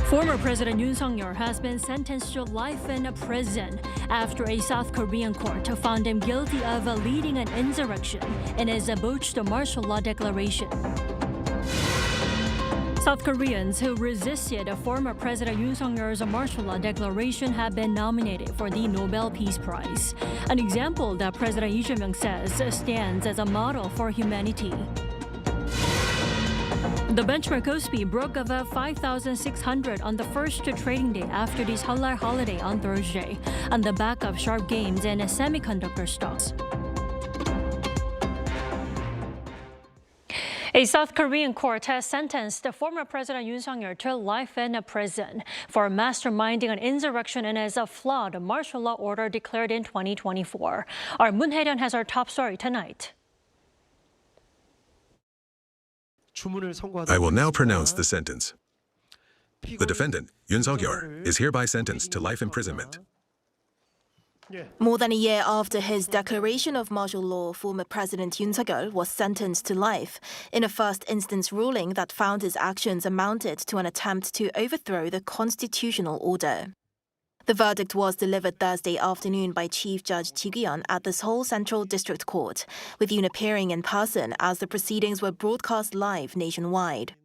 Former President Yoon Suk Yeol has been sentenced to life in prison after a South Korean court found him guilty of leading an insurrection in his botched martial law declaration. South Koreans who resisted former President Yoon Suk Yeol's martial law declaration have been nominated for the Nobel Peace Prize, an example that President Lee says stands as a model for humanity. The benchmark KOSPI broke above 5,600 on the first trading day after the Seollal holiday on Thursday, on the back of sharp gains in semiconductor stocks. A South Korean court has sentenced the former President Yoon Suk Yeol to life in prison for masterminding an insurrection in his flawed martial law order declared in 2024. Our Moon Hae-ryun has our top story tonight. I will now pronounce the sentence. The defendant, Yoon Suk Yeol, is hereby sentenced to life imprisonment. More than a year after his declaration of martial law, former President Yoon Suk Yeol was sentenced to life in a first-instance ruling that found his actions amounted to an attempt to overthrow the constitutional order. The verdict was delivered Thursday afternoon by Chief Judge Ji Gui-yeon at the Seoul Central District Court, with Yoon appearing in person as the proceedings were broadcast live nationwide.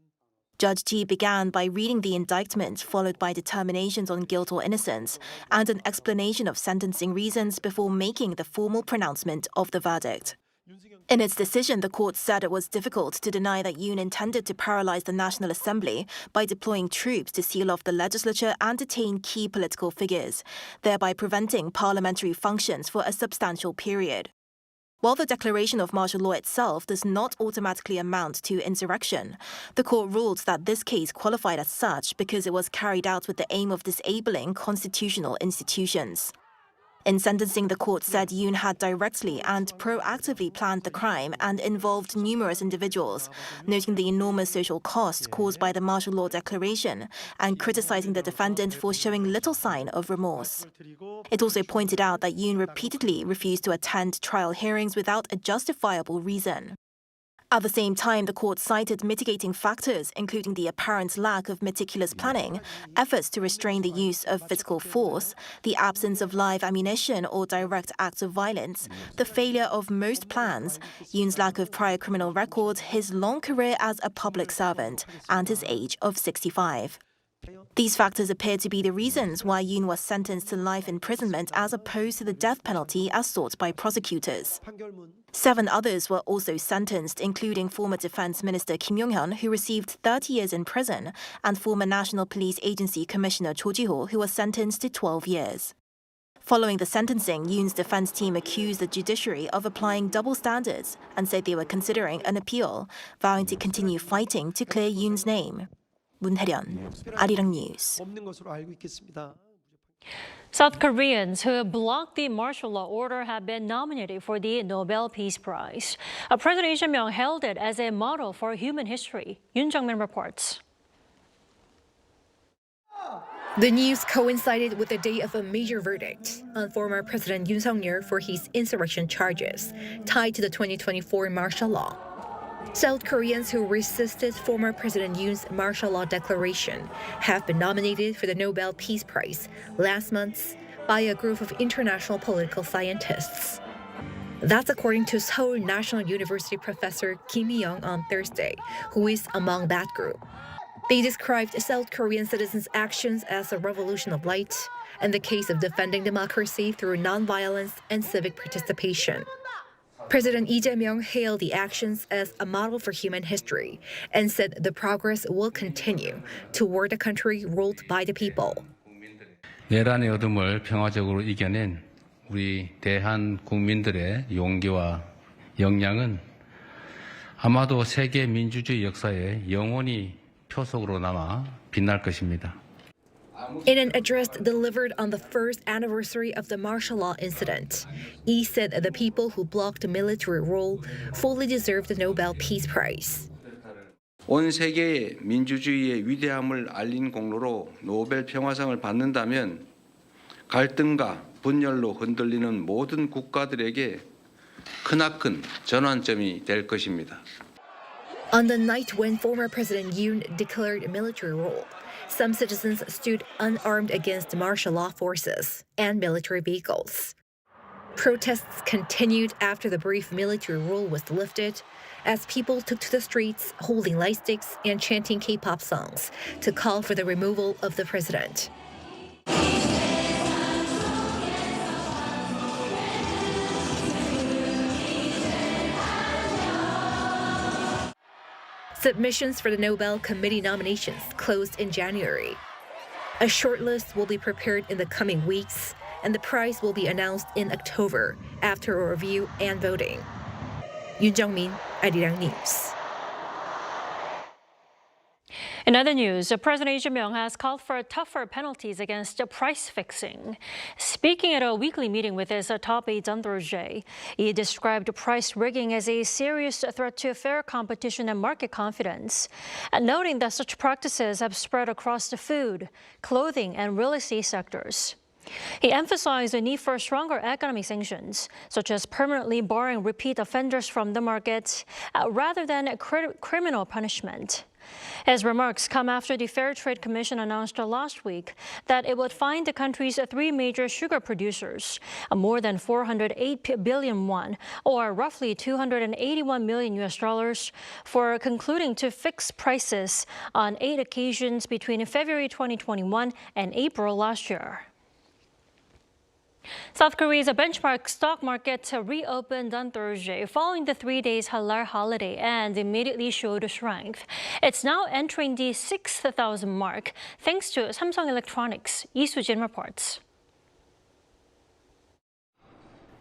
Judge Ji began by reading the indictment, followed by determinations on guilt or innocence, and an explanation of sentencing reasons before making the formal pronouncement of the verdict. In its decision, the court said it was difficult to deny that Yoon intended to paralyze the National Assembly by deploying troops to seal off the legislature and detain key political figures, thereby preventing parliamentary functions for a substantial period. While the declaration of martial law itself does not automatically amount to insurrection, the court ruled that this case qualified as such because it was carried out with the aim of disabling constitutional institutions. In sentencing, the court said Yoon had directly and proactively planned the crime and involved numerous individuals, noting the enormous social cost caused by the martial law declaration and criticizing the defendant for showing little sign of remorse. It also pointed out that Yoon repeatedly refused to attend trial hearings without a justifiable reason. At the same time, the court cited mitigating factors, including the apparent lack of meticulous planning, efforts to restrain the use of physical force, the absence of live ammunition or direct acts of violence, the failure of most plans, Yoon's lack of prior criminal record, his long career as a public servant, and his age of 65. These factors appear to be the reasons why Yoon was sentenced to life imprisonment as opposed to the death penalty as sought by prosecutors. 7 others were also sentenced, including former Defense Minister Kim Yong-hyun, who received 30 years in prison, and former National Police Agency Commissioner Cho Ji-ho, who was sentenced to 12 years. Following the sentencing, Yoon's defense team accused the judiciary of applying double standards and said they were considering an appeal, vowing to continue fighting to clear Yoon's name. Moon Hae-ryun, Arirang News. South Koreans who blocked the martial law order have been nominated for the Nobel Peace Prize. President Lee hailed it as a model for human history. Yoon Jung-min reports. The news coincided with the day of a major verdict on former President Yoon Suk Yeol for his insurrection charges tied to the 2024 martial law. South Koreans who resisted former President Yoon's martial law declaration have been nominated for the Nobel Peace Prize last month by a group of international political scientists. That's according to Seoul National University professor Kim Mi-young on Thursday, who is among that group. They described South Korean citizens' actions as a revolution of light and the case of defending democracy through nonviolence and civic participation. President Lee hailed the actions as a model for human history and said the progress will continue toward a country ruled by the people. 내란의 어둠을 평화적으로 이겨낸 우리 대한 국민들의 용기와 역량은 아마도 세계 민주주의 역사에 영원히 표속으로 남아 빛날 것입니다. In an address delivered on the first anniversary of the martial law incident, Lee said the people who blocked military rule fully deserve the Nobel Peace Prize. 온 세계에 민주주의의 위대함을 알린 공로로 노벨 평화상을 받는다면 갈등과 분열로 흔들리는 모든 국가들에게 크나큰 전환점이 될 것입니다. On the night when former President Yoon declared military rule, some citizens stood unarmed against martial law forces and military vehicles. Protests continued after the brief military rule was lifted, as people took to the streets holding light sticks and chanting K-pop songs to call for the removal of the president. Submissions for the Nobel Committee nominations closed in January. A shortlist will be prepared in the coming weeks, and the prize will be announced in October after a review and voting. Yoon Jung-min, Arirang News. In other news, President Lee Jae-myung has called for tougher penalties against price fixing. Speaking at a weekly meeting with his top aides on Thursday, he described price rigging as a serious threat to fair competition and market confidence, noting that such practices have spread across the food, clothing, and real estate sectors. He emphasized the need for stronger economic sanctions, such as permanently barring repeat offenders from the market, rather than criminal punishment. His remarks come after the Fair Trade Commission announced last week that it would fine the country's three major sugar producers more than 408 billion won, or roughly $281 million, for concluding to fix prices on 8 occasions between February 2021 and April last year. South Korea's benchmark stock market reopened on Thursday following the 3 days Halal holiday and immediately showed strength. It's now entering the 6,000 mark thanks to Samsung Electronics. Lee Soo-jin reports.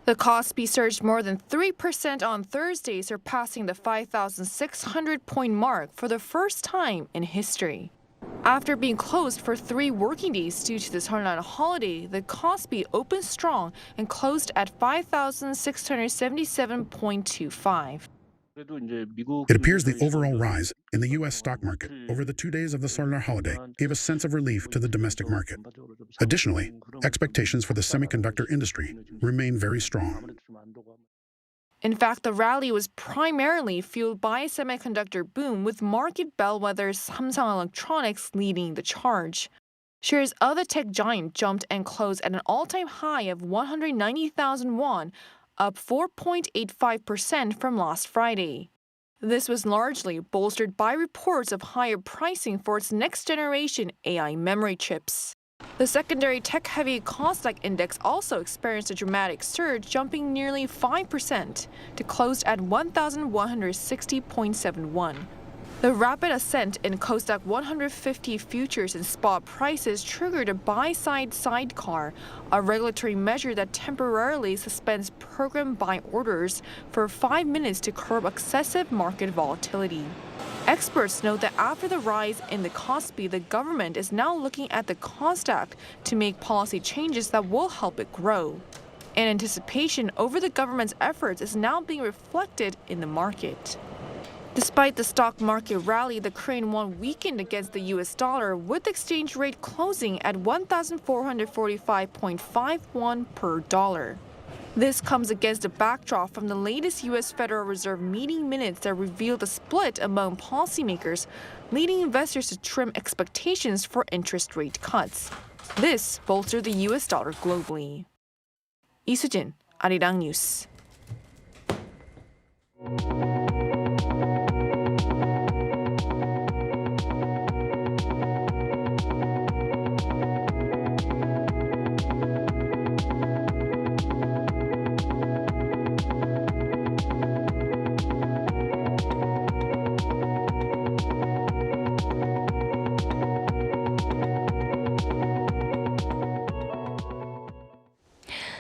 The KOSPI surged more than 3% on Thursday, surpassing the 5,600-point mark for the first time in history. After being closed for 3 working days due to the Seollal holiday, the KOSPI opened strong and closed at 5,677.25. It appears the overall rise in the U.S. stock market over the 2 days of the Seollal holiday gave a sense of relief to the domestic market. Additionally, expectations for the semiconductor industry remain very strong. In fact, the rally was primarily fueled by a semiconductor boom, with market bellwethers Samsung Electronics leading the charge. Shares of the tech giant jumped and closed at an all-time high of 190,000 won, up 4.85% from last Friday. This was largely bolstered by reports of higher pricing for its next-generation AI memory chips. The secondary tech-heavy KOSDAQ index also experienced a dramatic surge, jumping nearly 5% to close at 1,160.71. The rapid ascent in KOSDAQ 150 futures and spot prices triggered a buy-side sidecar, a regulatory measure that temporarily suspends program buy orders for 5 minutes to curb excessive market volatility. Experts note that after the rise in the KOSPI, the government is now looking at the KOSDAQ to make policy changes that will help it grow. In anticipation over the government's efforts is now being reflected in the market. Despite the stock market rally, the Korean won weakened against the U.S. dollar, with the exchange rate closing at 1,445.51 per dollar. This comes against a backdrop from the latest U.S. Federal Reserve meeting minutes that revealed a split among policymakers, leading investors to trim expectations for interest rate cuts. This bolstered the U.S. dollar globally. Lee Soo-jin, Arirang News.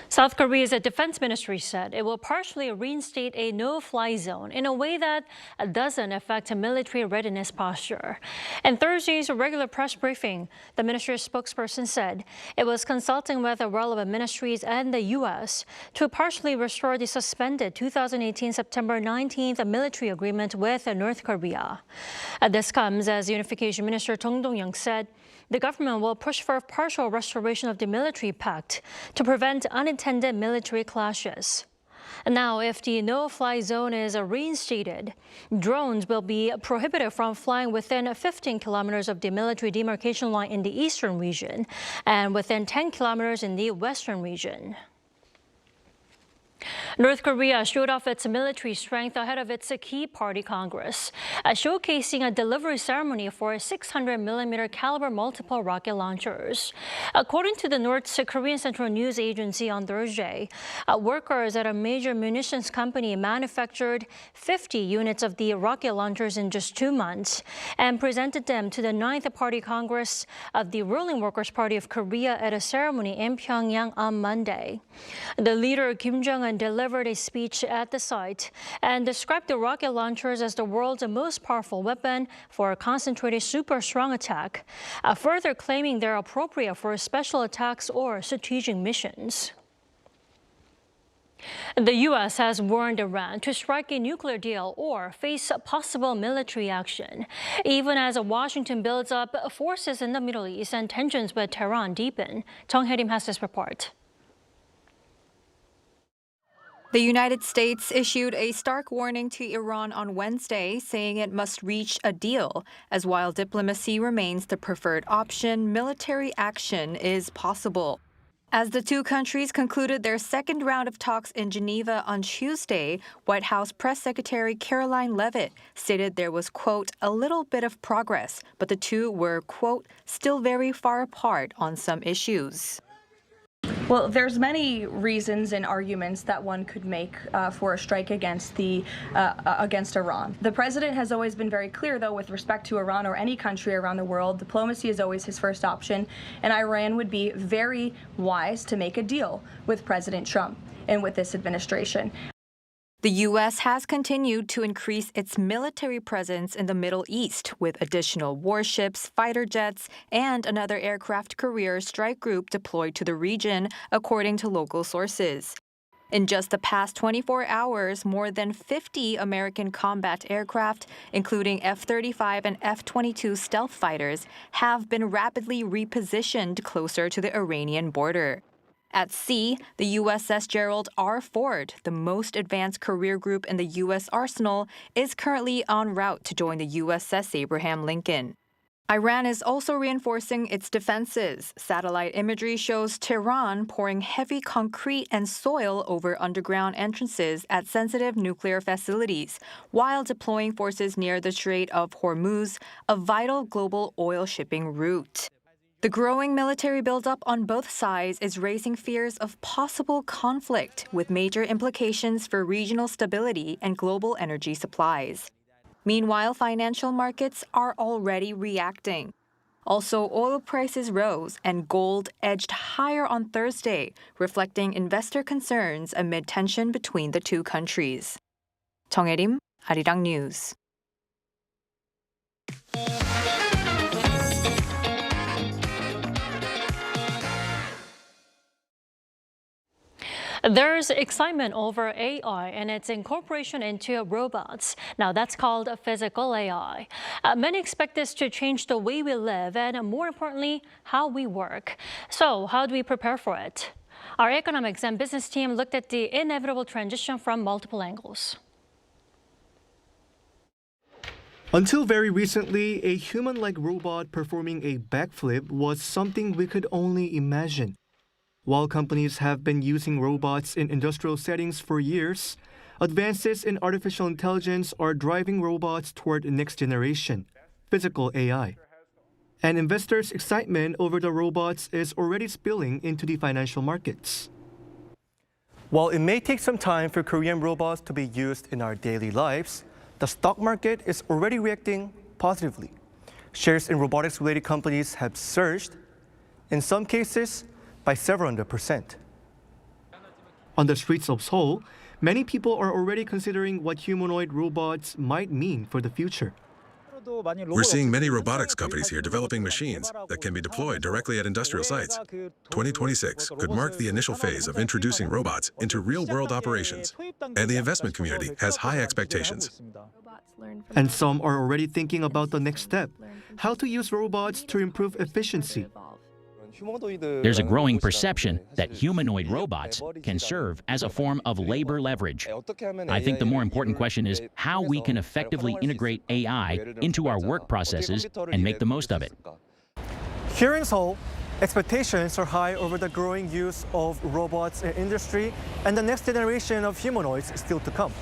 South Korea's defense ministry said it will partially reinstate a no-fly zone in a way that doesn't affect military readiness posture. In Thursday's regular press briefing, the ministry's spokesperson said it was consulting with the relevant ministries and the U.S. to partially restore the suspended 2018 September 19th military agreement with North Korea. This comes as Unification Minister Jung Dong-young said the government will push for partial restoration of the military pact to prevent unintended military clashes. Now, if the no-fly zone is reinstated, drones will be prohibited from flying within 15 kilometers of the military demarcation line in the eastern region and within 10 kilometers in the western region. North Korea showed off its military strength ahead of its key party Congress, showcasing a delivery ceremony for 600mm caliber multiple rocket launchers. According to the North Korean Central News Agency on Thursday, workers at a major munitions company manufactured 50 units of the rocket launchers in just 2 months and presented them to the 9th Party Congress of the ruling Workers' Party of Korea at a ceremony in Pyongyang on Monday. The leader, Kim Jong-un, delivered a speech at the site and described the rocket launchers as the world's most powerful weapon for a concentrated super strong attack, further claiming they're appropriate for special attacks or strategic missions. The U.S. has warned Iran to strike a nuclear deal or face possible military action, even as Washington builds up forces in the Middle East and tensions with Tehran deepen. Jung Hae-rim has this report. The United States issued a stark warning to Iran on Wednesday, saying it must reach a deal, as while diplomacy remains the preferred option, military action is possible. As the two countries concluded their second round of talks in Geneva on Tuesday, White House Press Secretary Caroline Leavitt stated there was, quote, a little bit of progress, but the two were, quote, still very far apart on some issues. Well, there's many reasons and arguments that one could make for a strike against Iran. The president has always been very clear, though, with respect to Iran or any country around the world, diplomacy is always his first option, and Iran would be very wise to make a deal with President Trump and with this administration. The U.S. has continued to increase its military presence in the Middle East with additional warships, fighter jets, and another aircraft carrier strike group deployed to the region, according to local sources. In just the past 24 hours, more than 50 American combat aircraft, including F-35 and F-22 stealth fighters, have been rapidly repositioned closer to the Iranian border. At sea, the USS Gerald R. Ford, the most advanced carrier group in the U.S. arsenal, is currently en route to join the USS Abraham Lincoln. Iran is also reinforcing its defenses. Satellite imagery shows Tehran pouring heavy concrete and soil over underground entrances at sensitive nuclear facilities, while deploying forces near the Strait of Hormuz, a vital global oil shipping route. The growing military buildup on both sides is raising fears of possible conflict, with major implications for regional stability and global energy supplies. Meanwhile, financial markets are already reacting. Also, oil prices rose and gold edged higher on Thursday, reflecting investor concerns amid tension between the two countries. Jung Hae-rim, Arirang News. There's excitement over AI and its incorporation into robots. Now, that's called physical AI. Many expect this to change the way we live and, more importantly, how we work. So, how do we prepare for it? Our economics and business team looked at the inevitable transition from multiple angles. Until very recently, a human-like robot performing a backflip was something we could only imagine. While companies have been using robots in industrial settings for years, advances in artificial intelligence are driving robots toward the next generation, physical AI. And investors' excitement over the robots is already spilling into the financial markets. While it may take some time for Korean robots to be used in our daily lives, the stock market is already reacting positively. Shares in robotics-related companies have surged, in some cases, by several hundred%. On the streets of Seoul, many people are already considering what humanoid robots might mean for the future. We're seeing many robotics companies here developing machines that can be deployed directly at industrial sites. 2026 could mark the initial phase of introducing robots into real-world operations, and the investment community has high expectations. And some are already thinking about the next step, how to use robots to improve efficiency. There's a growing perception that humanoid robots can serve as a form of labor leverage. I think the more important question is how we can effectively integrate AI into our work processes and make the most of it. Here in Seoul, expectations are high over the growing use of robots in industry and the next generation of humanoids still to come.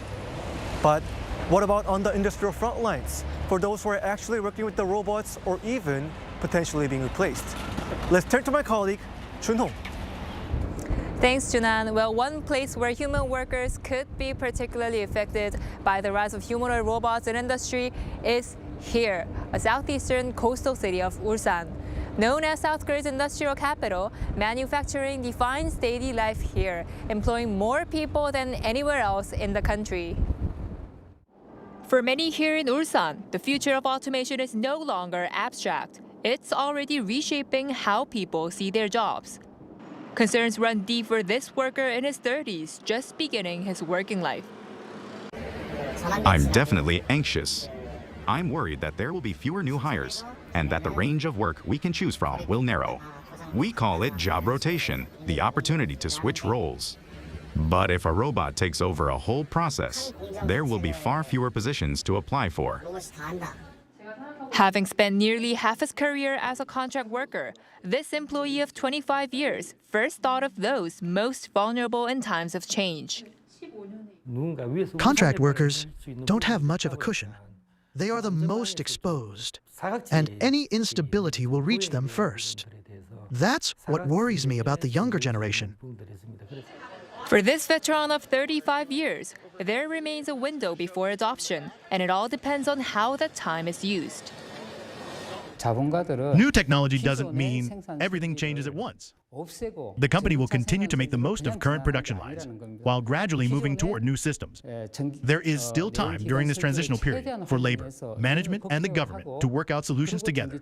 But what about on the industrial front lines for those who are actually working with the robots or even potentially being replaced? Let's turn to my colleague, Junho. Thanks, Junan. Well, one place where human workers could be particularly affected by the rise of humanoid robots in industry is here, a southeastern coastal city of Ulsan. Known as South Korea's industrial capital, manufacturing defines daily life here, employing more people than anywhere else in the country. For many here in Ulsan, the future of automation is no longer abstract. It's already reshaping how people see their jobs. Concerns run deep for this worker in his 30s, just beginning his working life. I'm definitely anxious. I'm worried that there will be fewer new hires and that the range of work we can choose from will narrow. We call it job rotation, the opportunity to switch roles. But if a robot takes over a whole process, there will be far fewer positions to apply for. Having spent nearly half his career as a contract worker, this employee of 25 years first thought of those most vulnerable in times of change. Contract workers don't have much of a cushion. They are the most exposed, and any instability will reach them first. That's what worries me about the younger generation. For this veteran of 35 years, there remains a window before adoption, and it all depends on how that time is used. New technology doesn't mean everything changes at once. The company will continue to make the most of current production lines, while gradually moving toward new systems. There is still time during this transitional period for labor, management, and the government to work out solutions together.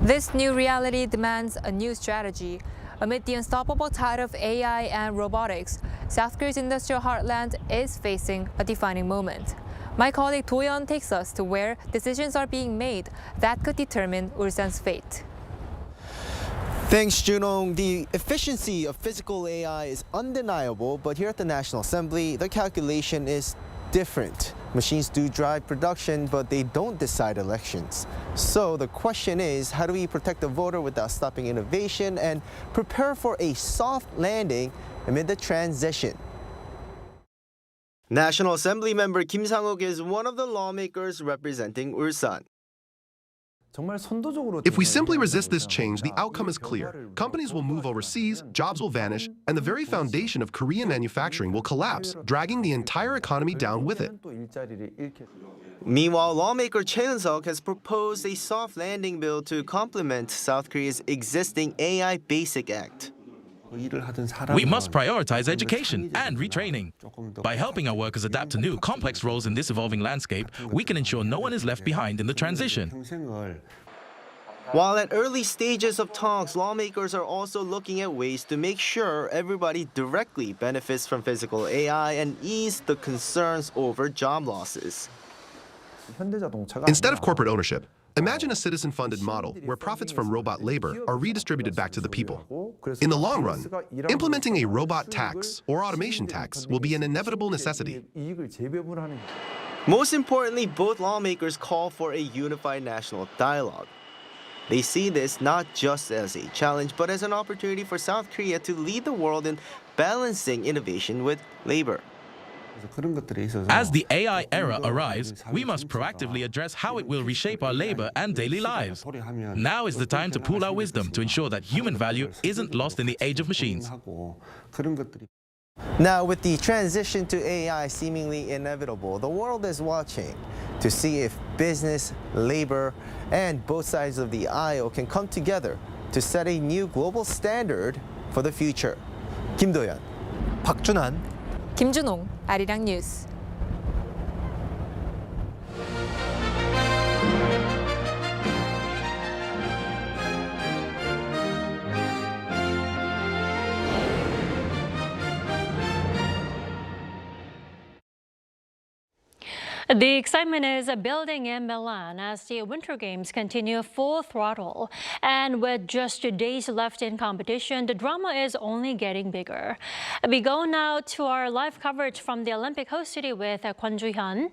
This new reality demands a new strategy. Amid the unstoppable tide of AI and robotics, South Korea's industrial heartland is facing a defining moment. My colleague Do-yeon takes us to where decisions are being made that could determine Ulsan's fate. Thanks, Junong. The efficiency of physical AI is undeniable, but here at the National Assembly, the calculation is different. Machines do drive production, but they don't decide elections. So the question is, how do we protect the voter without stopping innovation and prepare for a soft landing amid the transition? National Assembly member Kim Sang-uk is one of the lawmakers representing Ulsan. If we simply resist this change, the outcome is clear. Companies will move overseas, jobs will vanish, and the very foundation of Korean manufacturing will collapse, dragging the entire economy down with it. Meanwhile, lawmaker Choi Eun-suk has proposed a soft landing bill to complement South Korea's existing AI Basic Act. We must prioritize education and retraining. By helping our workers adapt to new, complex roles in this evolving landscape, we can ensure no one is left behind in the transition. While at early stages of talks, lawmakers are also looking at ways to make sure everybody directly benefits from physical AI and ease the concerns over job losses. Instead of corporate ownership, imagine a citizen-funded model where profits from robot labor are redistributed back to the people. In the long run, implementing a robot tax or automation tax will be an inevitable necessity. Most importantly, both lawmakers call for a unified national dialogue. They see this not just as a challenge, but as an opportunity for South Korea to lead the world in balancing innovation with labor. As the AI era arrives, we must proactively address how it will reshape our labor and daily lives. Now is the time to pool our wisdom to ensure that human value isn't lost in the age of machines. Now, with the transition to AI seemingly inevitable, the world is watching to see if business, labor, and both sides of the aisle can come together to set a new global standard for the future. Kim Do-yeon, 박준환, 김준홍, 아리랑 뉴스. The excitement is building in Milan as the Winter Games continue full throttle. And with just 2 days left in competition, the drama is only getting bigger. We go now to our live coverage from the Olympic host city with Kwon Joo-hyun.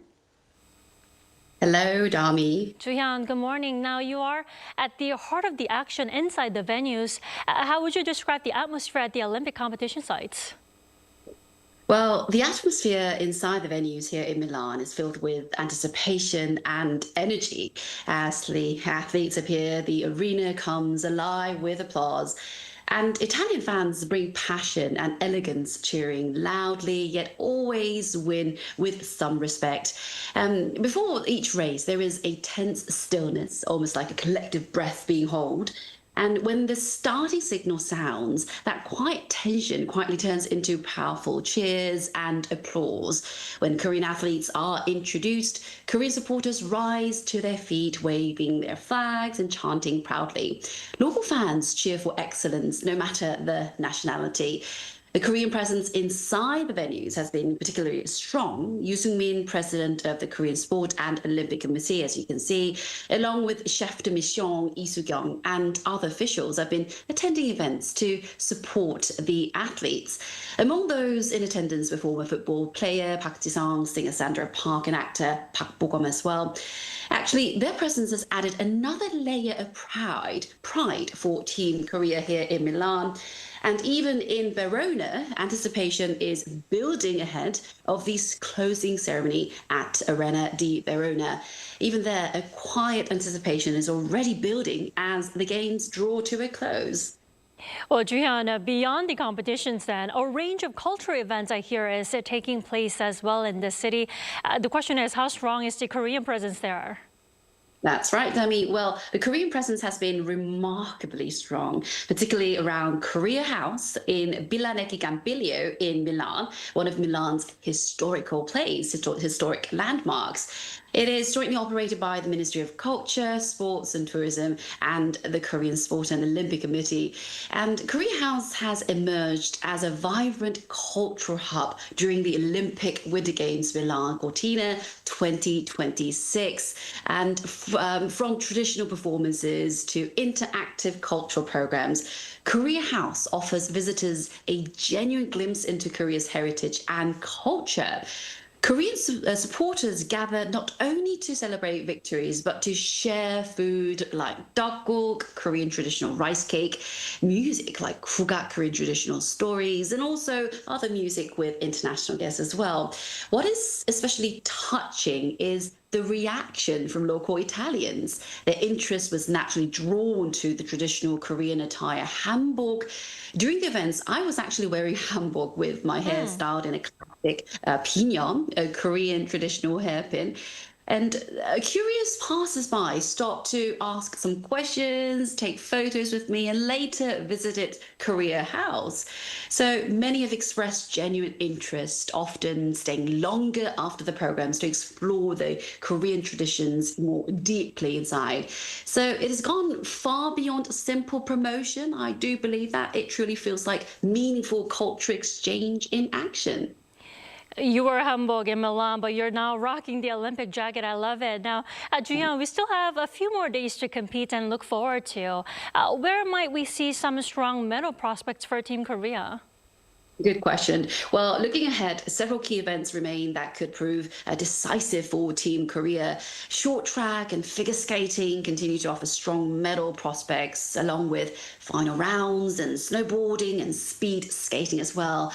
Hello, Dami. Joo-hyun, good morning. Now you are at the heart of the action inside the venues. How would you describe the atmosphere at the Olympic competition sites? Well, the atmosphere inside the venues here in Milan is filled with anticipation and energy. As the athletes appear, the arena comes alive with applause. And Italian fans bring passion and elegance, cheering loudly, yet always win with some respect. Before each race, there is a tense stillness, almost like a collective breath being held. And when the starting signal sounds, that quiet tension quietly turns into powerful cheers and applause. When Korean athletes are introduced, Korean supporters rise to their feet, waving their flags and chanting proudly. Local fans cheer for excellence, no matter the nationality. The Korean presence inside the venues has been particularly strong. Yoo Suk-min, president of the Korean Sport and Olympic Committee, as you can see, along with chef de mission Lee Soo-kyung and other officials, have been attending events to support the athletes. Among those in attendance were former football player Park Ji-sung, singer Sandra Park, and actor Park Bo-gum as well. Actually, their presence has added another layer of pride for Team Korea here in Milan. And even in Verona, anticipation is building ahead of this closing ceremony at Arena di Verona. Even there, a quiet anticipation is already building as the games draw to a close. Well, Joo-hyun, beyond the competitions then, a range of cultural events I hear is taking place as well in the city. The question is, how strong is the Korean presence there? That's right, Dami. Well, the Korean presence has been remarkably strong, particularly around Korea House in Bilaneki Campiglio in Milan, one of Milan's historical historic landmarks. It is jointly operated by the Ministry of Culture, Sports and Tourism and the Korean Sport and Olympic Committee. And Korea House has emerged as a vibrant cultural hub during the Olympic Winter Games Milan Cortina 2026. And from traditional performances to interactive cultural programs, Korea House offers visitors a genuine glimpse into Korea's heritage and culture. Korean supporters gather not only to celebrate victories, but to share food like dakguk, Korean traditional rice cake, music like kugak, Korean traditional stories, and also other music with international guests as well. What is especially touching is the reaction from local Italians. Their interest was naturally drawn to the traditional Korean attire, hanbok. During the events, I was actually wearing hanbok with my hair styled in a classic pignon, a Korean traditional hairpin. And curious passers-by stopped to ask some questions, take photos with me, and later visited Korea House. So many have expressed genuine interest, often staying longer after the programs to explore the Korean traditions more deeply inside. So it has gone far beyond simple promotion. I do believe that it truly feels like meaningful cultural exchange in action. You were hanbok in Milan, but you're now rocking the Olympic jacket. I love it. Now, Joo-hyun, we still have a few more days to compete and look forward to. Where might we see some strong medal prospects for Team Korea? Good question. Well, looking ahead, several key events remain that could prove decisive for Team Korea. Short track and figure skating continue to offer strong medal prospects, along with final rounds and snowboarding and speed skating as well.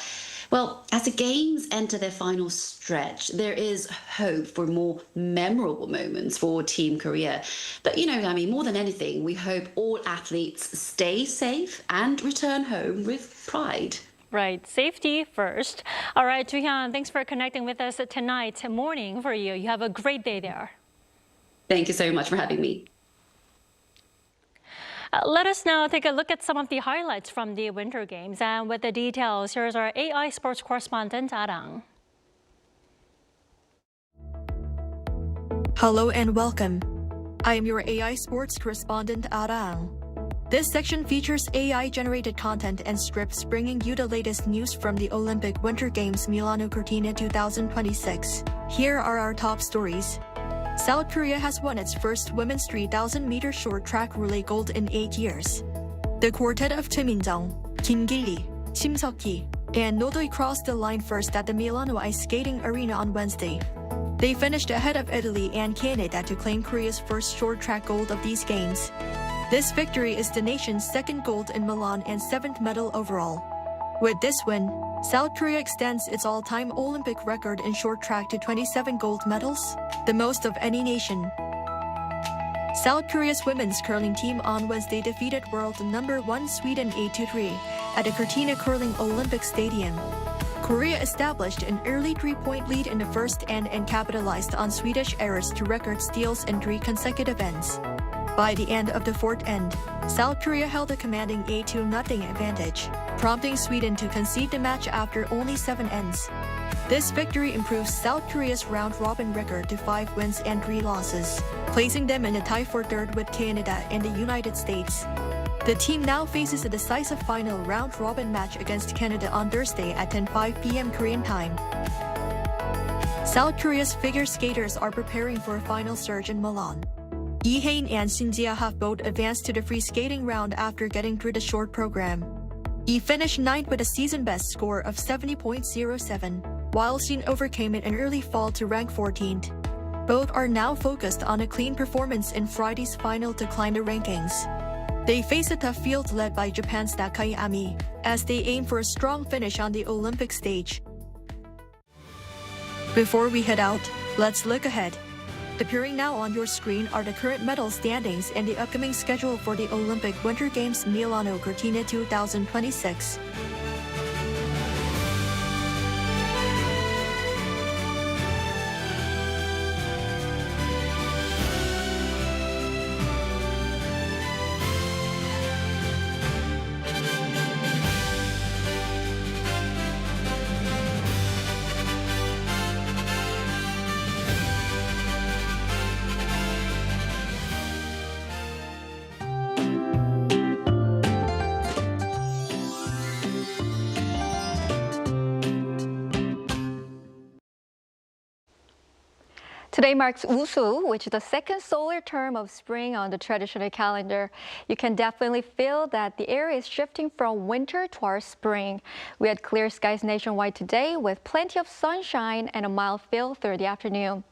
Well, as the games enter their final stretch, there is hope for more memorable moments for Team Korea. But, more than anything, we hope all athletes stay safe and return home with pride. Right, safety first. All right, Joo-hyun, thanks for connecting with us tonight morning for you. You have a great day there. Thank you so much for having me. Let us now take a look at some of the highlights from the Winter Games. And with the details, here's our AI sports correspondent, Arirang. Hello and welcome. I am your AI sports correspondent, Arirang. This section features AI-generated content and scripts bringing you the latest news from the Olympic Winter Games Milano Cortina 2026. Here are our top stories. South Korea has won its first women's 3,000-meter short track relay gold in 8 years. The quartet of Kim In-jung, Kim Gil-lee, Shim Seok-hee, and Nodoi crossed the line first at the Milano Ice Skating Arena on Wednesday. They finished ahead of Italy and Canada to claim Korea's first short track gold of these games. This victory is the nation's second gold in Milan and 7th medal overall. With this win, South Korea extends its all-time Olympic record in short track to 27 gold medals, the most of any nation. South Korea's women's curling team on Wednesday defeated world number 1 Sweden 8-3 at the Cortina Curling Olympic Stadium. Korea established an early 3-point lead in the first end and capitalized on Swedish errors to record steals in 3 consecutive ends. By the end of the fourth end, South Korea held a commanding 8-0 advantage, prompting Sweden to concede the match after only 7 ends. This victory improves South Korea's round-robin record to 5 wins and 3 losses, placing them in a tie for third with Canada and the United States. The team now faces a decisive final round-robin match against Canada on Thursday at 10:05 p.m. Korean time. South Korea's figure skaters are preparing for a final surge in Milan. Lee Hain and Shin Jia have both advanced to the free skating round after getting through the short program. He finished 9th with a season-best score of 70.07, while Shin overcame it in early fall to rank 14th. Both are now focused on a clean performance in Friday's final to climb the rankings. They face a tough field led by Japan's Nakai Ami, as they aim for a strong finish on the Olympic stage. Before we head out, let's look ahead. Appearing now on your screen are the current medal standings and the upcoming schedule for the Olympic Winter Games Milano Cortina 2026. Today marks Usu, which is the second solar term of spring on the traditional calendar. You can definitely feel that the air is shifting from winter towards spring. We had clear skies nationwide today with plenty of sunshine and a mild feel through the afternoon.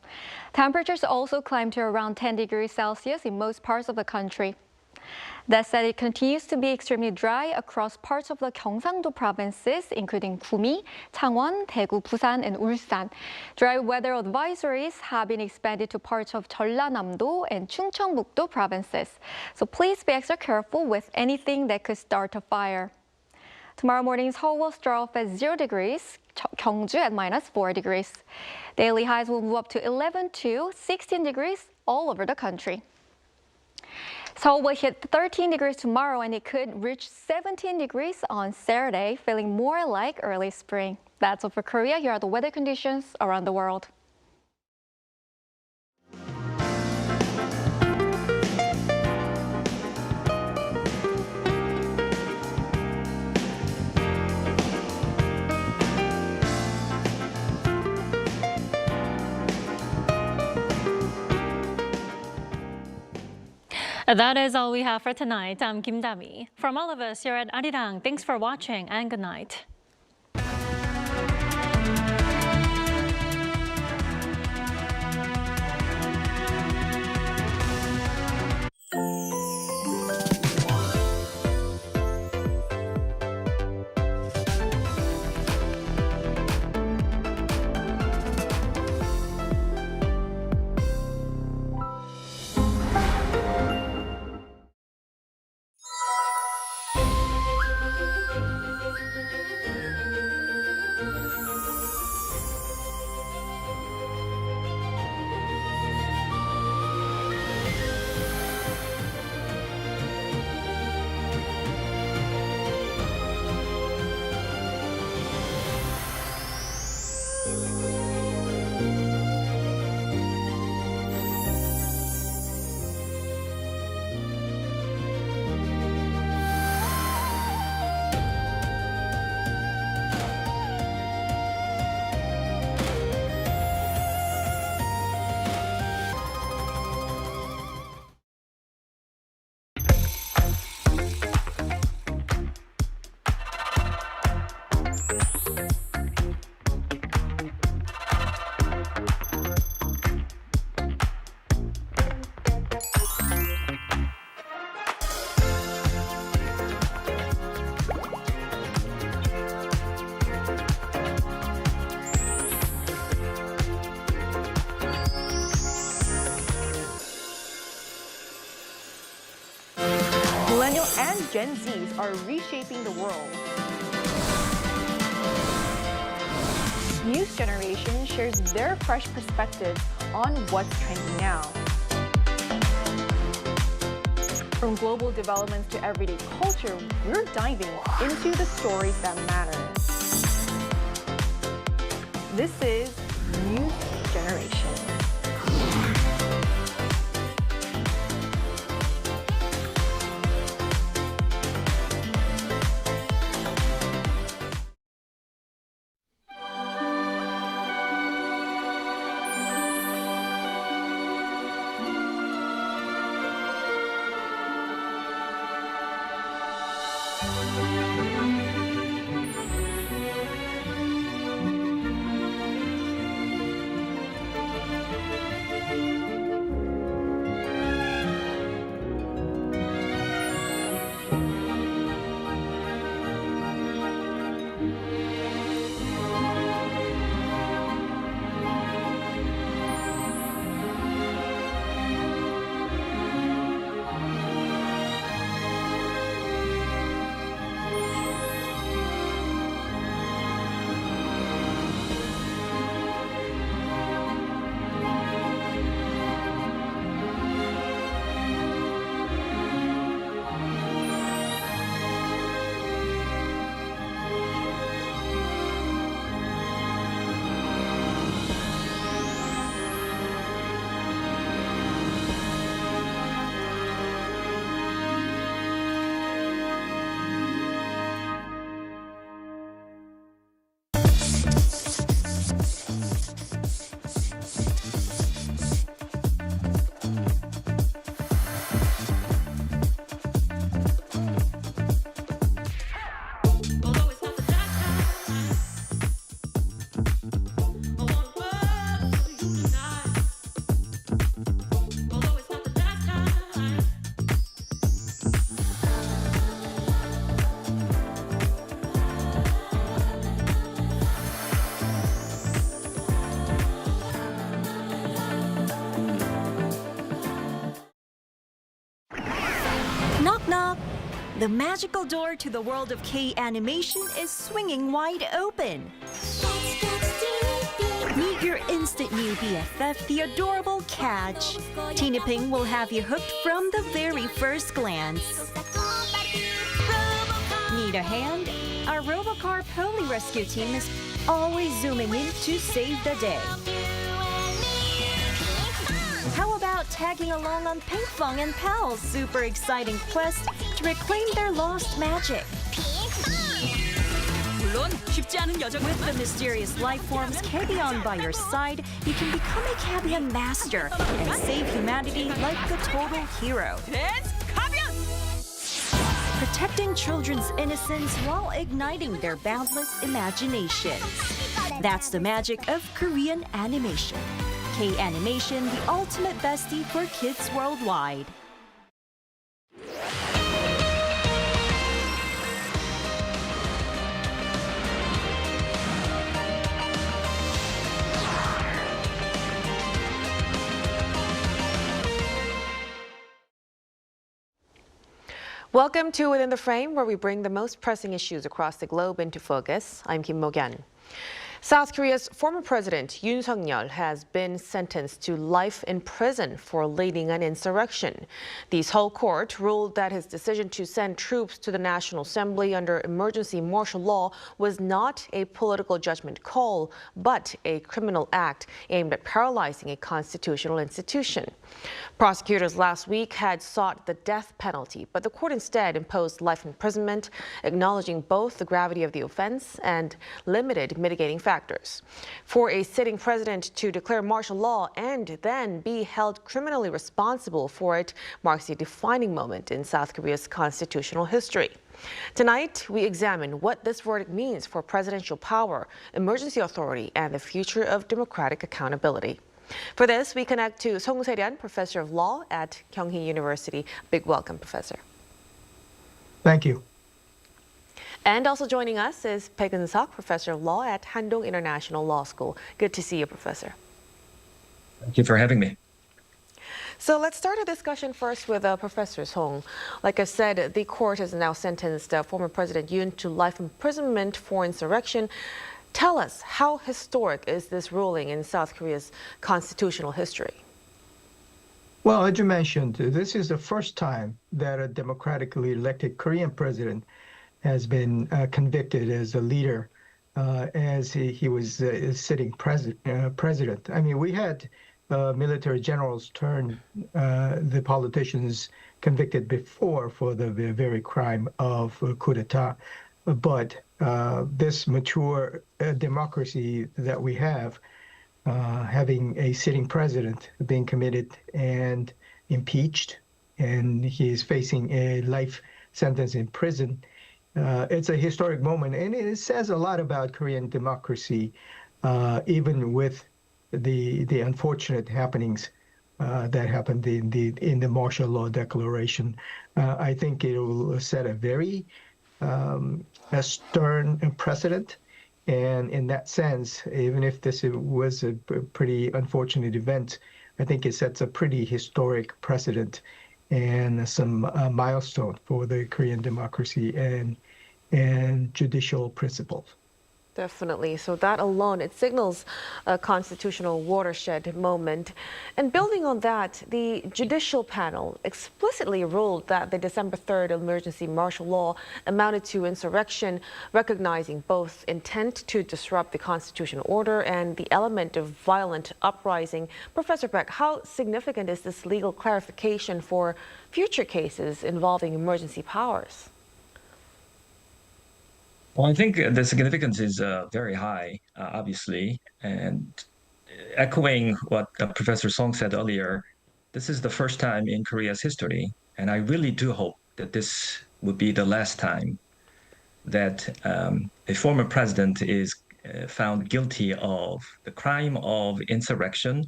Temperatures also climbed to around 10 degrees Celsius in most parts of the country. That said, it continues to be extremely dry across parts of the Gyeongsangdo provinces, including Gumi, Changwon, Daegu, Busan, and Ulsan. Dry weather advisories have been expanded to parts of Jeollanam-do and Chungcheongbuk-do provinces. So please be extra careful with anything that could start a fire. Tomorrow morning, Seoul will start off at 0 degrees, Gyeongju at -4 degrees. Daily highs will move up to 11 to 16 degrees all over the country. Seoul will hit 13 degrees tomorrow and it could reach 17 degrees on Saturday, feeling more like early spring. That's all for Korea. Here are the weather conditions around the world. That is all we have for tonight. I'm Kim Dami. From all of us here at Arirang, thanks for watching and good night. Millennials and Gen Zs are reshaping the world. News Generation shares their fresh perspectives on what's trending now. From global developments to everyday culture, we're diving into the stories that matter. This is News Generation. Knock knock! The magical door to the world of K-animation is swinging wide open. Meet your instant new BFF, the adorable Catch. Tina Ping will have you hooked from the very first glance. Need a hand? Our Robocar Poli Rescue team is always zooming in to save the day. How about tagging along on Pinkfong and Pal's super exciting quest to reclaim their lost magic? With the mysterious life forms Kebion by your side, you can become a Kebion master and save humanity like the total hero. Protecting children's innocence while igniting their boundless imaginations. That's the magic of Korean animation. K-animation, the ultimate bestie for kids worldwide. Welcome to Within the Frame, where we bring the most pressing issues across the globe into focus. I'm Kim Mo-gyan. South Korea's former president Yoon Suk Yeol has been sentenced to life in prison for leading an insurrection. The Seoul court ruled that his decision to send troops to the National Assembly under emergency martial law was not a political judgment call, but a criminal act aimed at paralyzing a constitutional institution. Prosecutors last week had sought the death penalty, but the court instead imposed life imprisonment, acknowledging both the gravity of the offense and limited mitigating factors. For a sitting president to declare martial law and then be held criminally responsible for it marks a defining moment in South Korea's constitutional history. Tonight, we examine what this verdict means for presidential power, emergency authority, and the future of democratic accountability. For this, we connect to Song Se-ryun, Professor of Law at Kyunghee University. Big welcome, Professor. Thank you. And also joining us is Baek Eun-seok, Professor of Law at Handong International Law School. Good to see you, Professor. Thank you for having me. So let's start a discussion first with Professor Song. Like I said, the court has now sentenced former President Yoon to life imprisonment for insurrection. Tell us, how historic is this ruling in South Korea's constitutional history? Well, as you mentioned, this is the first time that a democratically elected Korean president has been convicted as a leader, as he was sitting president. I mean, we had military generals turn the politicians convicted before for the very crime of coup d'etat. But this mature democracy that we have, having a sitting president being committed and impeached, and he is facing a life sentence in prison, it's a historic moment, and it says a lot about Korean democracy, even with the unfortunate happenings that happened in the martial law declaration. I think it will set a very a stern precedent, and in that sense, even if this was a pretty unfortunate event, I think it sets a pretty historic precedent and some milestone for the Korean democracy and judicial principles. Definitely. So that alone, it signals a constitutional watershed moment. And building on that, the judicial panel explicitly ruled that the December 3rd emergency martial law amounted to insurrection, recognizing both intent to disrupt the constitutional order and the element of violent uprising. Professor Baek, how significant is this legal clarification for future cases involving emergency powers? Well, I think the significance is very high, obviously, and echoing what Professor Song said earlier, this is the first time in Korea's history, and I really do hope that this would be the last time that a former president is found guilty of the crime of insurrection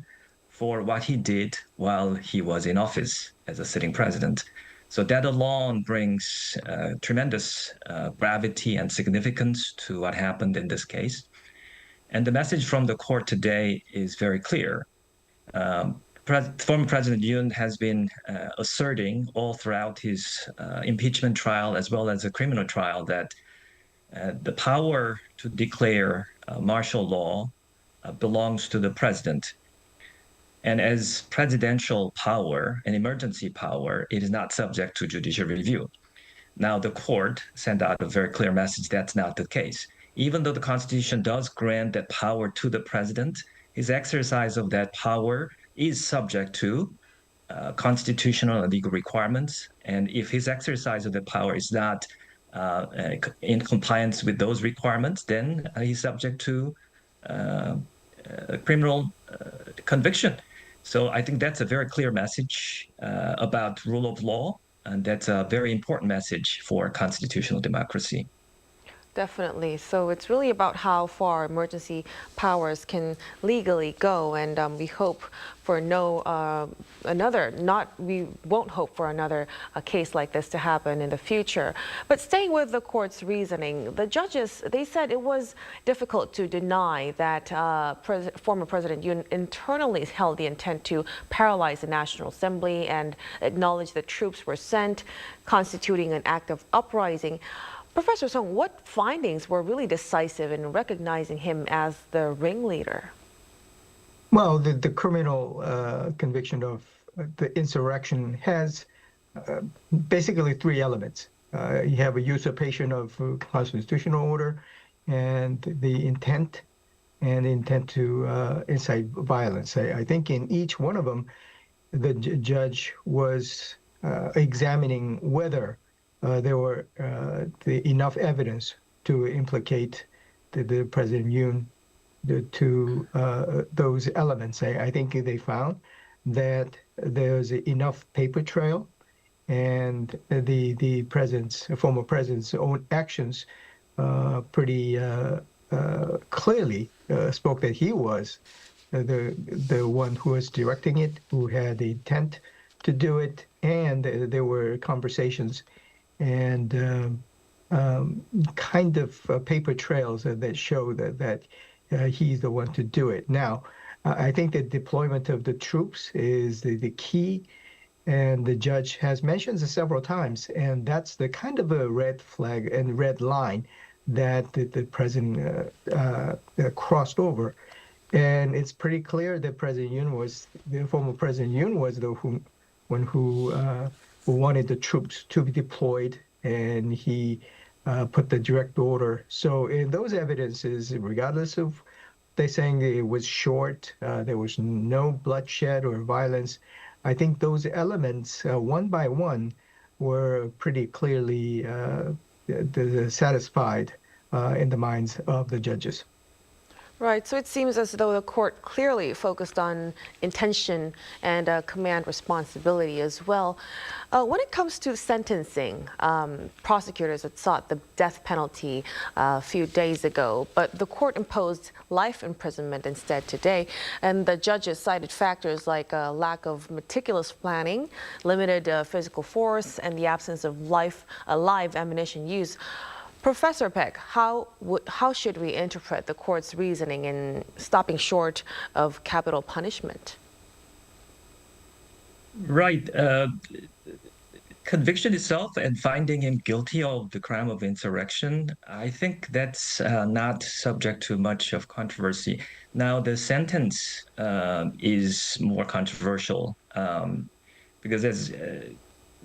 for what he did while he was in office as a sitting president. So that alone brings tremendous gravity and significance to what happened in this case. And the message from the court today is very clear. Former President Yoon has been asserting all throughout his impeachment trial as well as a criminal trial that the power to declare martial law belongs to the president. And as presidential power, an emergency power, it is not subject to judicial review. Now, the court sent out a very clear message that's not the case. Even though the Constitution does grant that power to the president, his exercise of that power is subject to constitutional and legal requirements. And if his exercise of the power is not in compliance with those requirements, then he's subject to criminal conviction. So I think that's a very clear message about rule of law, and that's a very important message for constitutional democracy. Definitely. So it's really about how far emergency powers can legally go, and we hope for we won't hope for another case like this to happen in the future. But staying with the court's reasoning, the judges, they said it was difficult to deny that former President Yoon internally held the intent to paralyze the National Assembly and acknowledge that troops were sent, constituting an act of uprising. Professor Song, what findings were really decisive in recognizing him as the ringleader? Well, the criminal conviction of the insurrection has basically three elements. You have a usurpation of constitutional order, and the intent to incite violence. I think in each one of them, the judge was examining whether there were enough evidence to implicate the President Yoon to those elements. I think they found that there's enough paper trail and the former president's own actions pretty clearly spoke that he was the one who was directing it, who had the intent to do it, and there were conversations and kind of paper trails that show that he's the one to do it. Now, I think the deployment of the troops is the key, and the judge has mentioned it several times, and that's the kind of a red flag and red line that the president crossed over. And it's pretty clear that the former President Yoon was the one who wanted the troops to be deployed, and he put the direct order. So in those evidences, regardless of they saying it was short, there was no bloodshed or violence, I think those elements, one by one, were pretty clearly satisfied in the minds of the judges. Right, so it seems as though the court clearly focused on intention and command responsibility as well. When it comes to sentencing, prosecutors had sought the death penalty a few days ago, but the court imposed life imprisonment instead today. And the judges cited factors like lack of meticulous planning, limited physical force, and the absence of live ammunition use. Professor Peck, how should we interpret the court's reasoning in stopping short of capital punishment? Right. Conviction itself and finding him guilty of the crime of insurrection, I think that's not subject to much of controversy. Now, the sentence is more controversial because as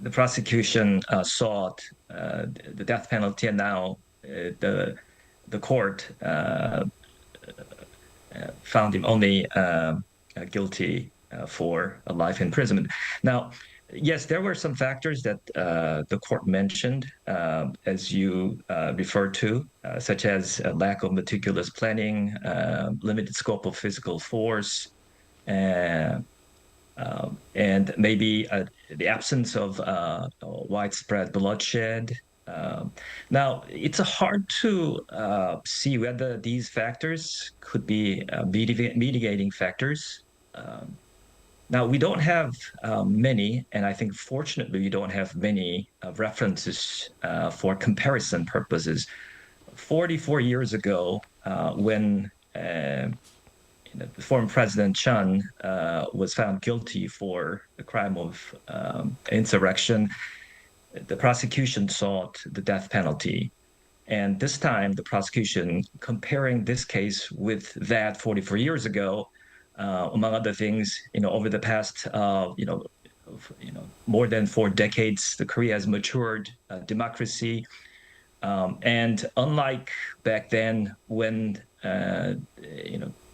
the prosecution sought the death penalty, and now the court found him only guilty for a life imprisonment. Now, yes, there were some factors that the court mentioned, as you referred to, such as a lack of meticulous planning, limited scope of physical force, and maybe the absence of widespread bloodshed. Now, it's hard to see whether these factors could be mitigating factors. Now, we don't have many, and I think fortunately we don't have many references for comparison purposes. 44 years ago, when former President Chun was found guilty for the crime of insurrection, the prosecution sought the death penalty. And this time, the prosecution, comparing this case with that 44 years ago, among other things, over the past, more than 4 decades, the Korea has matured democracy. And unlike back then, when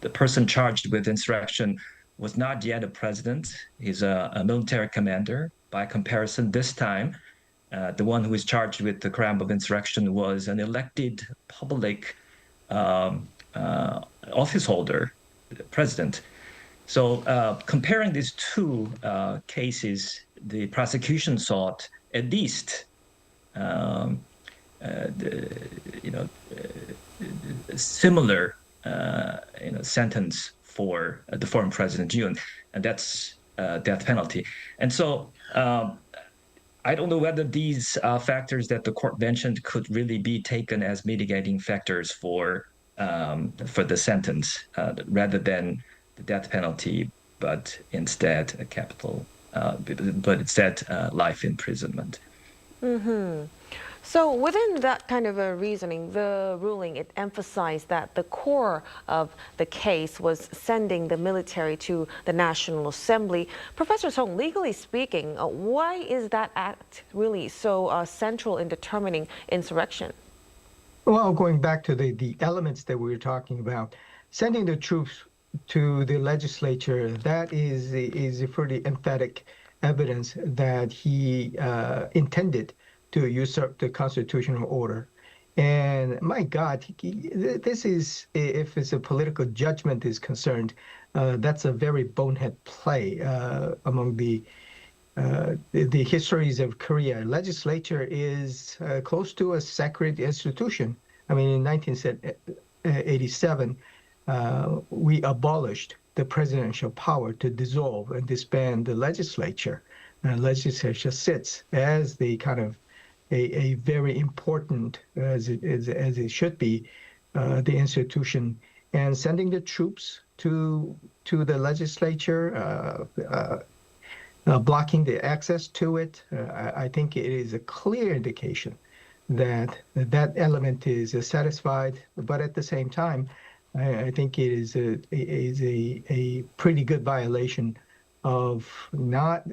the person charged with insurrection was not yet a president, he's a military commander. By comparison, this time, the one who is charged with the crime of insurrection was an elected public office holder, the president. So comparing these two cases, the prosecution sought at least similar sentence for the former President Yoon, and that's death penalty. And so I don't know whether these factors that the court mentioned could really be taken as mitigating factors for the sentence, rather than the death penalty, but instead a capital, but instead life imprisonment. Mm-hmm. So within that kind of a reasoning, the ruling, it emphasized that the core of the case was sending the military to the National Assembly. Professor Song, legally speaking, why is that act really so central in determining insurrection? Well, going back to the elements that we were talking about, sending the troops to the legislature, that is a pretty emphatic evidence that he intended to usurp the constitutional order. And my God, this is, if it's a political judgment is concerned, that's a very bonehead play among the the histories of Korea. Legislature is close to a sacred institution. I mean, in 1987, we abolished the presidential power to dissolve and disband the legislature. And legislature sits as the kind of a very important, as it should be, the institution, and sending the troops to the legislature, blocking the access to it. I think it is a clear indication that that element is satisfied, but at the same time, I think it is a pretty good violation of not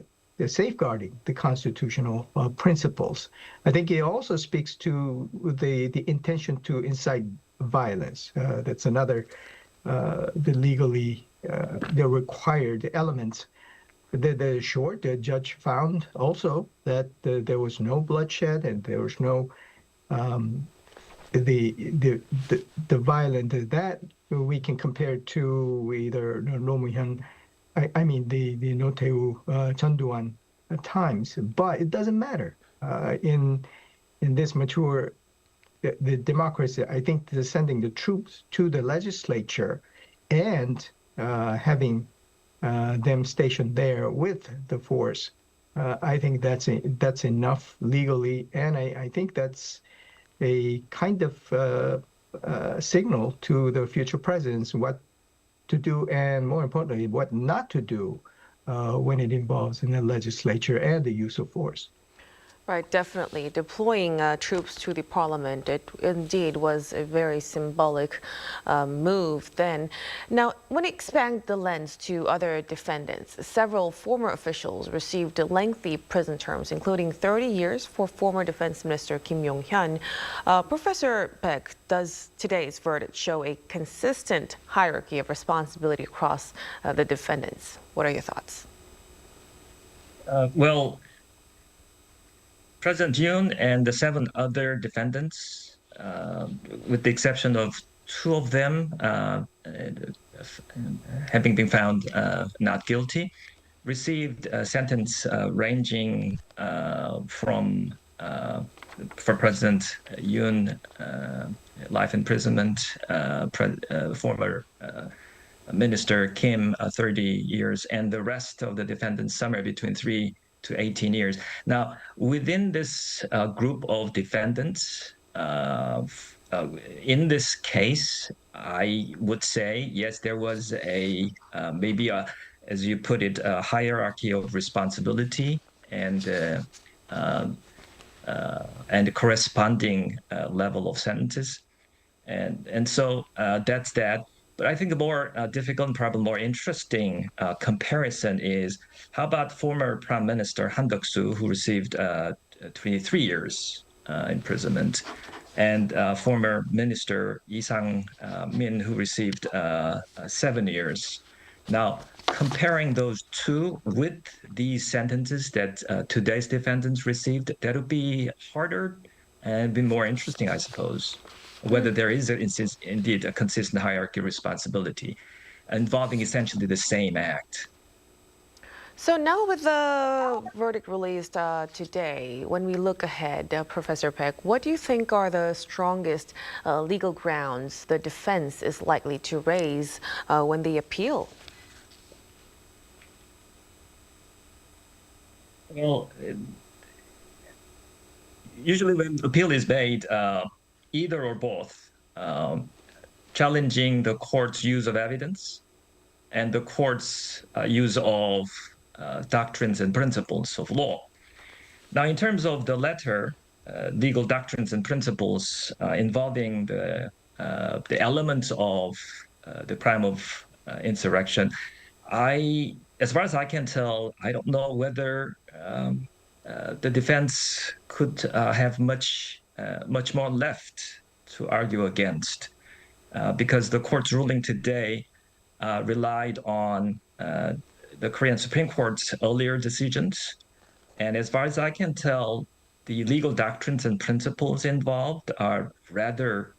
safeguarding the constitutional principles. I think it also speaks to the intention to incite violence. That's another the legally the required elements. The judge found also that there was no bloodshed and there was no the violent that we can compare to either Romuhyun, I mean the Notaewu Chonduan times, but it doesn't matter in this mature the democracy. I think sending the troops to the legislature and having them stationed there with the force, I think that's enough legally, and I think that's a kind of signal to the future presidents what to do, and more importantly, what not to do when it involves in the legislature and the use of force. Right, definitely. Deploying troops to the parliament, it indeed was a very symbolic move then. Now, when it expand the lens to other defendants, several former officials received lengthy prison terms, including 30 years for former Defense Minister Kim Yong-hyun. Professor Baek, does today's verdict show a consistent hierarchy of responsibility across the defendants? What are your thoughts? Well, President Yoon and the 7 other defendants, with the exception of 2 of them having been found not guilty, received a sentence ranging from, for President Yoon, life imprisonment, former Minister Kim, 30 years, and the rest of the defendants somewhere between 3 to 18 years. Now, within this group of defendants, in this case, I would say, yes, there was a maybe a, as you put it, a hierarchy of responsibility and corresponding level of sentences, and so that's that. But I think the more difficult and probably more interesting comparison is, how about former Prime Minister Han Duck-soo, who received 23 years imprisonment, and former Minister Lee Sang-min, who received 7 years. Now, comparing those two with these sentences that today's defendants received, that would be harder and be more interesting, I suppose. Whether there is indeed a consistent hierarchy of responsibility involving essentially the same act. So now with the verdict released today, when we look ahead, Professor Baek, what do you think are the strongest legal grounds the defense is likely to raise when they appeal? Well, usually when appeal is made, either or both, challenging the court's use of evidence and the court's use of doctrines and principles of law. Now, in terms of the latter, legal doctrines and principles involving the elements of the crime of insurrection, as far as I can tell, I don't know whether the defense could have much more left to argue against, because the court's ruling today relied on the Korean Supreme Court's earlier decisions. And as far as I can tell, the legal doctrines and principles involved are rather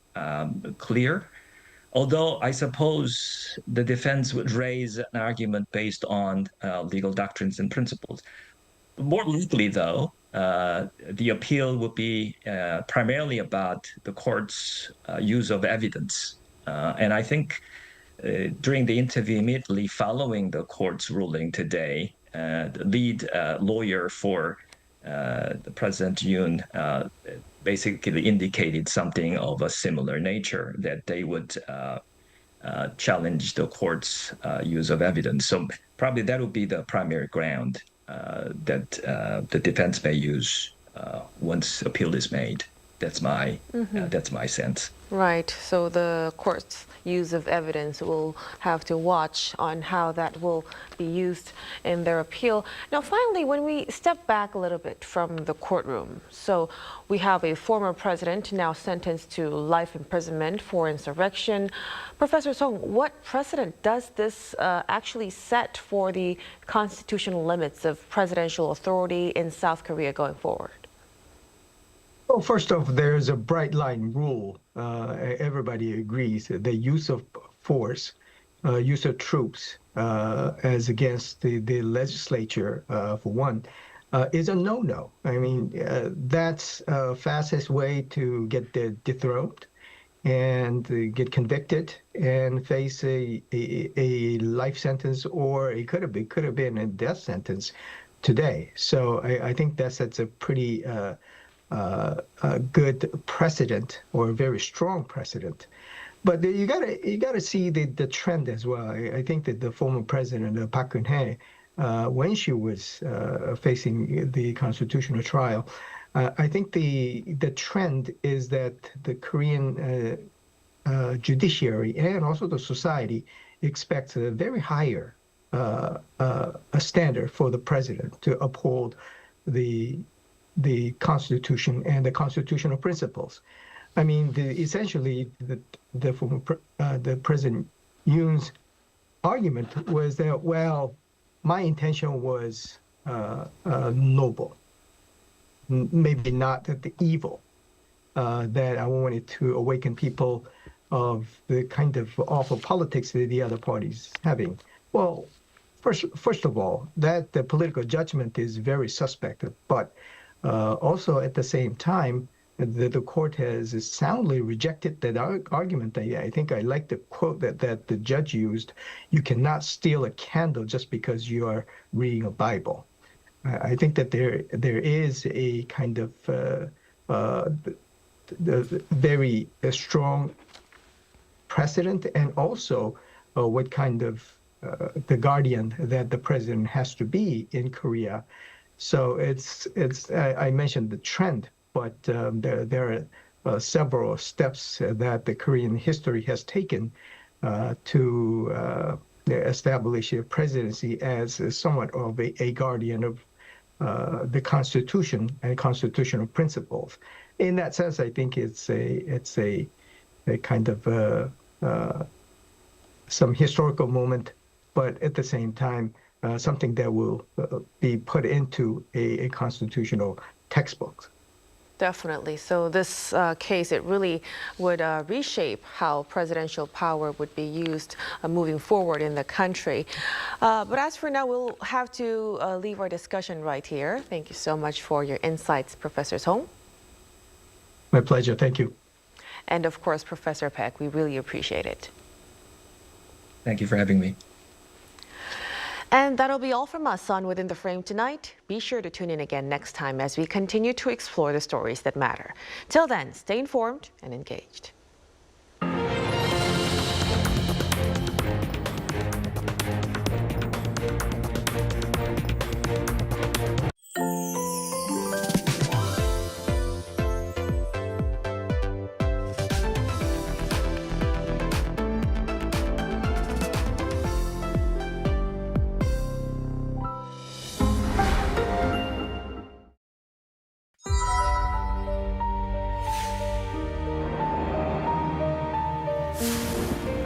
clear, although I suppose the defense would raise an argument based on legal doctrines and principles. More likely, though, the appeal would be primarily about the court's use of evidence. And I think during the interview immediately following the court's ruling today, the lead lawyer for the President Yoon basically indicated something of a similar nature, that they would challenge the court's use of evidence. So probably that would be the primary ground that the defense may use once appeal is made. That's my sense. Right. So the court's use of evidence will have to watch on how that will be used in their appeal. Now, finally, when we step back a little bit from the courtroom, so we have a former president now sentenced to life imprisonment for insurrection. Professor Song, what precedent does this actually set for the constitutional limits of presidential authority in South Korea going forward? Well, first off, there's a bright line rule. Everybody agrees that the use of force, use of troops as against the legislature, for one, is a no-no. I mean, that's the fastest way to get dethroned and get convicted and face a life sentence, or it could have been a death sentence today. So I think that's a pretty a good precedent, or a very strong precedent. But you gotta see the trend as well. I think that the former president Park Geun-hye, when she was facing the constitutional trial, I think the trend is that the Korean judiciary and also the society expects a very higher a standard for the president to uphold the Constitution and the constitutional principles. I mean, essentially, the President Yoon's argument was that, well, my intention was noble, maybe not the evil, that I wanted to awaken people of the kind of awful politics that the other parties having. Well, first of all, that the political judgment is very suspect, but also, at the same time, the court has soundly rejected that argument. I think I like the quote that the judge used: "You cannot steal a candle just because you are reading a Bible." I think that there is a kind of very strong precedent, and also what kind of the guardian that the president has to be in Korea. So I mentioned the trend, but there are several steps that the Korean history has taken to establish a presidency as somewhat of a guardian of the Constitution and constitutional principles. In that sense, I think it's a kind of some historical moment, but at the same time, something that will be put into a constitutional textbook. Definitely. So this case, it really would reshape how presidential power would be used moving forward in the country. But as for now, we'll have to leave our discussion right here. Thank you so much for your insights, Professor Song. My pleasure. Thank you. And of course, Professor Peck, we really appreciate it. Thank you for having me. And that'll be all from us on Within the Frame tonight. Be sure to tune in again next time as we continue to explore the stories that matter. Till then, stay informed and engaged.